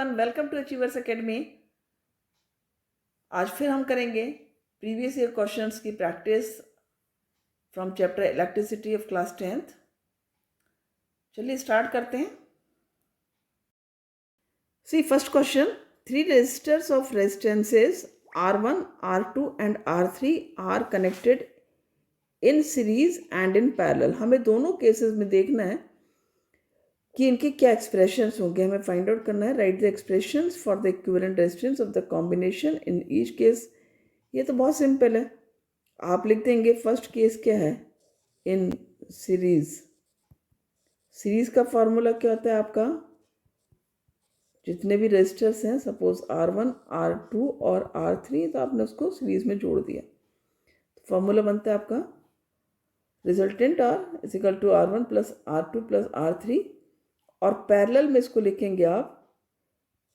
Everyone, welcome to Achievers Academy. आज फिर हम करेंगे प्रीवियस ईयर क्वेश्चंस की practice from chapter electricity of class 10th। चलिए स्टार्ट करते हैं। See first question, 3 resistors of resistances R1, R2 and R3 are connected in series and in parallel। हमें दोनों केसेस में देखना है कि इनके क्या एक्सप्रेशंस होंगे, हमें फाइंड आउट करना है। Right the expressions for the equivalent resistance of the combination in each case. ये तो बहुत सिंपल है, आप लिख देंगे फर्स्ट केस क्या है, इन सीरीज। सीरीज का फॉर्मूला क्या होता है आपका, जितने भी रेजिस्टर्स हैं, सपोज R1, R2 और R3, तो आपने उसको सीरीज में जोड़ दिया। तो फॉर्मूला बनता है आपका resultant R is equal to R1 plus R2 plus R3, और पैरेलल में इसको लिखेंगे आप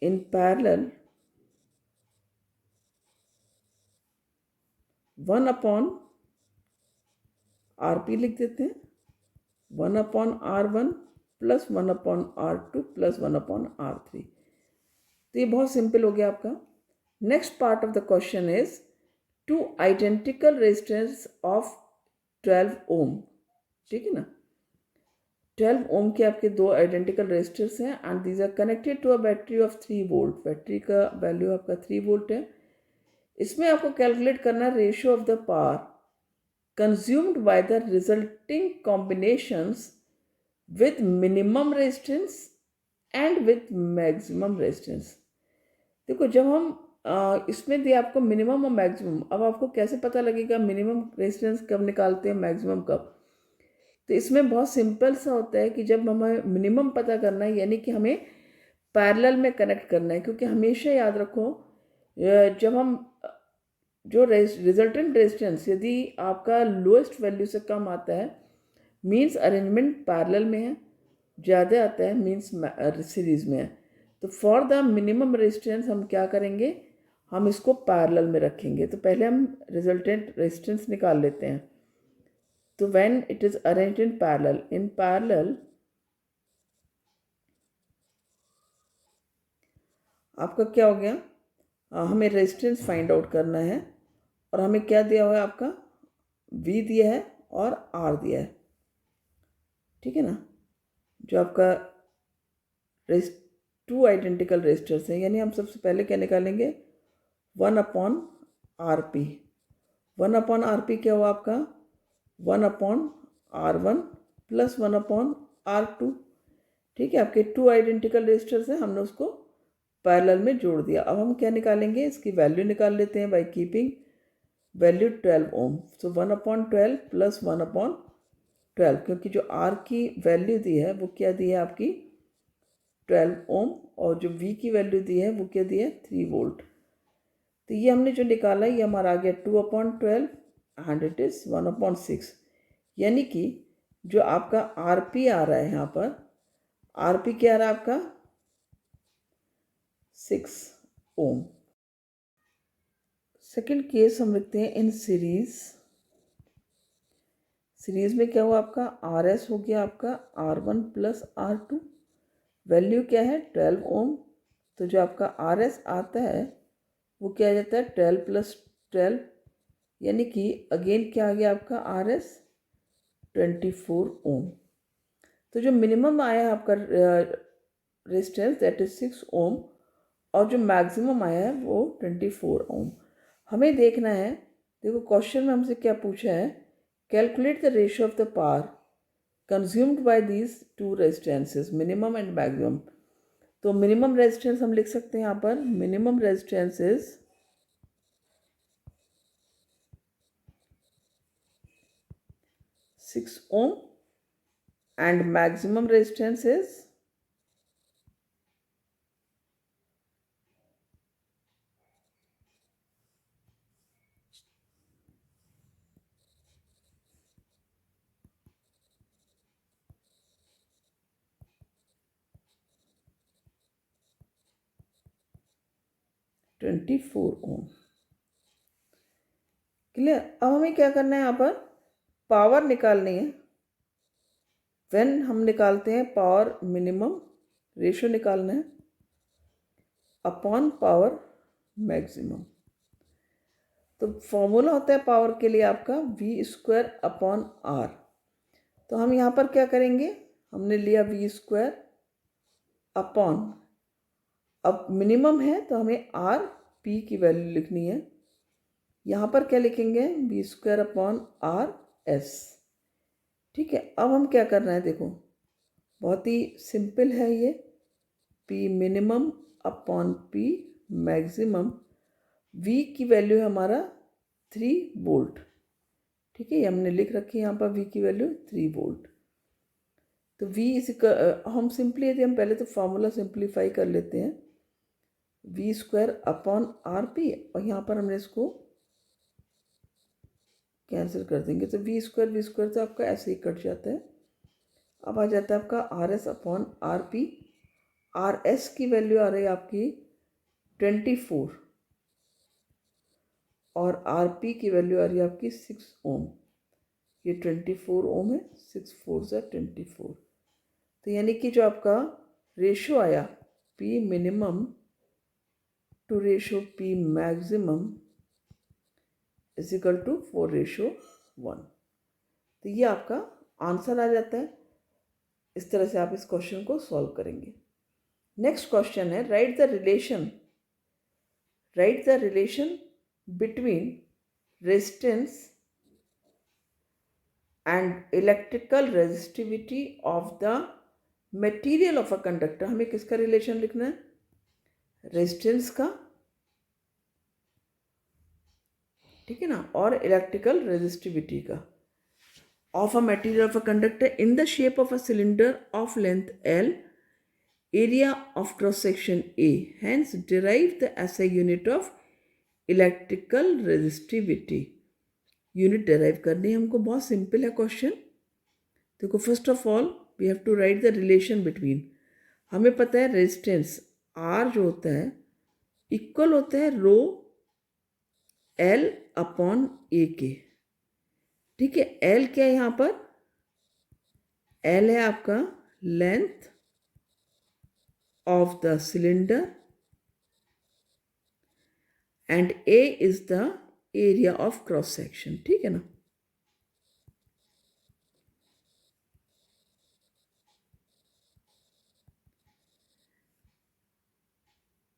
इन पैरेलल 1 अपॉन RP लिख देते हैं, 1 upon R1 plus 1 upon R2 plus 1 upon R3। तो ये बहुत सिंपल हो गया आपका। Next part of the question is two identical resistance of 12 ohm. ठीक है ना, 12 ओम के आपके दो आइडेंटिकल रेजिस्टर्स हैं and these are connected to a battery of 3 volt. Battery का वैल्यू आपका 3 वोल्ट है। इसमें आपको कैलकुलेट करना है ratio of the power consumed by the resulting combinations with minimum resistance and with maximum resistance। देखो, जब हम इसमें दिया आपको मिनिमम और मैक्सिमम, अब आपको कैसे पता लगेगा मिनिमम रेजिस्टेंस कब निकालते हैं, मैक्सिमम कब? तो इसमें बहुत सिंपल सा होता है कि जब हमें मिनिमम पता करना है, यानी कि हमें पैरेलल में कनेक्ट करना है। क्योंकि हमेशा याद रखो, जब हम जो रिजल्टेंट रेजिस्टेंस यदि आपका लोएस्ट वैल्यू से कम आता है मीन्स अरेंजमेंट पैरेलल में है, ज़्यादा आता है मीन्स सीरीज में है। तो फॉर द मिनिमम रेजिस्टेंस हम क्या करेंगे, हम इसको पैरेलल में रखेंगे। तो पहले हम रिजल्टेंट रेजिस्टेंस निकाल लेते हैं। तो when it is arranged in parallel आपका क्या हो गया, हमें रेजिस्टेंस फाइंड आउट करना है और हमें क्या दिया हुआ है, आपका V दिया है और R दिया है। ठीक है ना, जो आपका टू आइडेंटिकल रेजिस्टर्स हैं, यानी हम सबसे पहले क्या निकालेंगे, 1 अपॉन RP। 1 अपॉन RP क्या हुआ आपका, 1 upon R1 plus 1 upon R2। ठीक है, आपके टू आइडेंटिकल रेजिस्टर्स हैं, हमने उसको पैरेलल में जोड़ दिया। अब हम क्या निकालेंगे, इसकी वैल्यू निकाल लेते हैं by keeping value 12 ohm. So 1 upon 12 plus 1 upon 12, क्योंकि जो R की वैल्यू दी है वो क्या दी है आपकी 12 ओम, और जो V की वैल्यू दी है वो क्या दी है 3 वोल्ट। तो ये हमने जो निकाला ये हमारा आ गया 2 upon 12 and it is 1 upon 6। यानी कि जो आपका RP आ रहा है यहाँ पर, RP क्या आ रहा है आपका 6 ओम। सेकेंड केस हम लिखते हैं इन सीरीज। सीरीज में क्या हुआ आपका, RS हो गया आपका R1 प्लस R2, वैल्यू क्या है 12 ओम। तो जो आपका RS आता है वो क्या आ जाता है 12 प्लस 12, यानी कि अगेन क्या आ गया आपका RS 24 ओम। तो जो मिनिमम आया है आपका रेजिस्टेंस दैट इज 6 ओम, और जो मैक्सिमम आया है वो 24 ओम। हमें देखना है, देखो क्वेश्चन में हमसे क्या पूछा है, calculate the ratio of the power consumed by these two resistances minimum and maximum. तो मिनिमम रेजिस्टेंस हम लिख सकते हैं यहाँ पर, minimum resistance is 6 ohm and maximum resistance is 24 ohm. Clear. अब हमें क्या करना है, यहाँ पर पावर निकालनी है। व्हेन हम निकालते हैं पावर मिनिमम, रेशियो निकालना है। Upon power maximum. तो फॉर्मूला होता है पावर के लिए आपका v² अपॉन r। तो हम यहाँ पर क्या करेंगे, हमने लिया v² अपॉन, अब मिनिमम है तो हमें r p की वैल्यू लिखनी है। यहाँ पर क्या लिखेंगे, v² अपॉन r s। ठीक है, अब हम क्या कर रहे हैं, देखो बहुत ही सिंपल है ये, p minimum upon p maximum. v की वैल्यू है हमारा 3 वोल्ट। ठीक है, ये हमने लिख रखी है यहाँ पर v की वैल्यू 3 वोल्ट। तो v हम सिंपली, यदि हम पहले तो फॉर्मूला सिंप्लीफाई कर लेते हैं, v² अपॉन आर पी, और यहाँ पर हमने इसको कैंसिल कर देंगे तो v² तो आपका ऐसे ही कट जाता है। अब आ जाता है आपका R S upon R P. R S की वैल्यू आ रही है आपकी 24 और आर पी की वैल्यू आ रही है आपकी 6 ओम। ये 24 ओम है, 6 4 ज़ा 24। तो यानी कि जो आपका रेशो आया P minimum to ratio P maximum is equal to 4:1। तो ये आपका आंसर आ जाता है। इस तरह से आप इस क्वेश्चन को सॉल्व करेंगे। नेक्स्ट क्वेश्चन है, right the relation between resistance and electrical resistivity of the material of a conductor. हमें किसका रिलेशन लिखना है, रेजिस्टेंस का, ठीक है ना, और इलेक्ट्रिकल रेजिस्टिविटी का, of a material of a conductor in the shape of a cylinder of length L, area of cross section A, hence derive the SI unit of electrical resistivity। Unit derive करनी है हमको, बहुत simple है question. देखो, first of all we have to write the relation between. हमें पता है resistance R जो होता है इक्वल होता है रो L अपॉन A के। ठीक है, L क्या है यहाँ पर, L है आपका length of the cylinder and A is the area of cross section। ठीक है ना।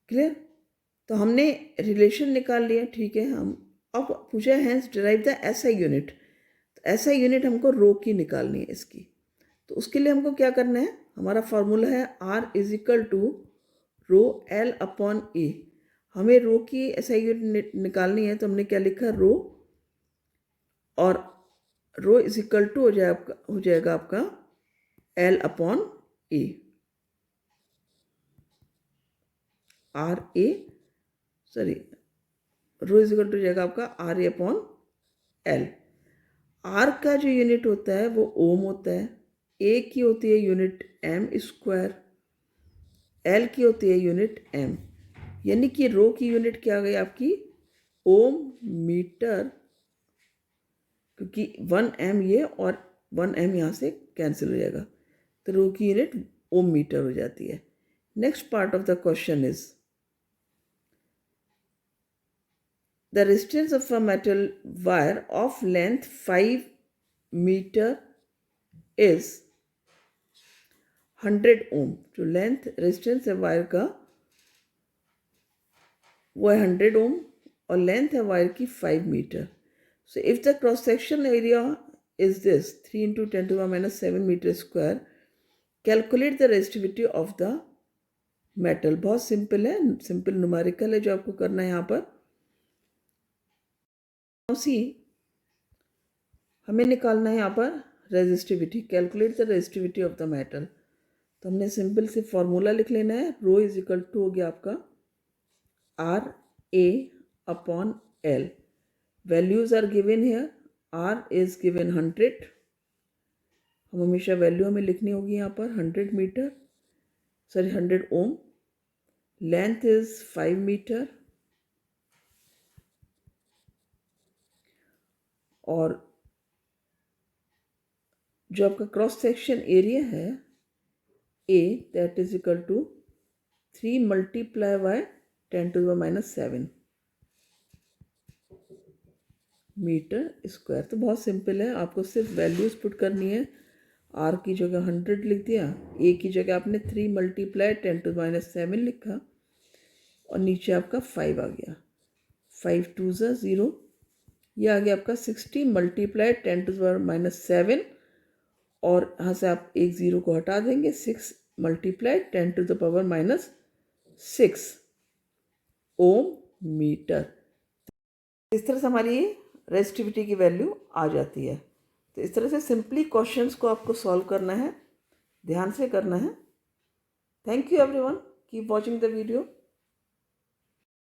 क्लियर, तो हमने रिलेशन निकाल लिया। ठीक है, हम अब पूछा हैंस डिराइव द एसआई यूनिट। तो एसआई यूनिट हमको रो की निकालनी है इसकी। तो उसके लिए हमको क्या करना है, हमारा फॉर्मूला है R is equal to rho L upon A. हमें रो की एसआई यूनिट निकालनी है, तो हमने क्या लिखा, रो, और रो इज इक्वल टू हो जाएगा आपका L upon A, R A, sorry, rho is equal to जाएगा आपका R A upon L. R का जो यूनिट होता है वो ओम होता है, ए की होती है यूनिट एम स्क्वायर, एल की होती है यूनिट एम। यानी कि रो की यूनिट क्या आ गई आपकी, ओम मीटर, क्योंकि 1 एम ये और 1 एम यहाँ से कैंसिल हो जाएगा, तो रो की यूनिट ओम मीटर हो जाती है। Next part of the question is the resistance of a metal wire of length 5 meter is 100 ohm। जो लेंथ रेजिस्टेंस है वायर का वो है 100 ओम और लेंथ है वायर की 5 metre. So if the cross section area is this 3 × 10⁻⁷ metre square, calculate the resistivity of the metal. बहुत simple है, सिंपल न्यूमेरिकल है जो आपको करना है यहाँ पर। सी हमें निकालना है यहाँ पर resistivity, calculate the resistivity of the metal. तो हमने सिंपल से फॉर्मूला लिख लेना है, रो इज इक्वल टू हो गया आपका R A upon L. Values are given here, R is given 100, हम हमेशा वैल्यू हमें लिखनी होगी यहाँ पर 100 metre, sorry 100 ohm. Length is 5 metre और जो आपका क्रॉस सेक्शन एरिया है A, that is equal to 3 × 10⁻⁷ metre square. तो बहुत सिंपल है, आपको सिर्फ वैल्यूज़ पुट करनी है। आर की जगह 100 लिख दिया, ए की जगह आपने 3 × 10⁻⁷ लिखा और नीचे आपका 5 आ गया। 5 2 0, ये आ गया आपका 60 × 10⁻⁷, और यहाँ से आप एक ज़ीरो को हटा देंगे, 6 × 10⁻⁶ ओम मीटर। इस तरह से हमारी रेजिस्टिविटी की वैल्यू आ जाती है। तो इस तरह से सिंपली क्वेश्चंस को आपको सॉल्व करना है, ध्यान से करना है। Thank you everyone, keep watching the video.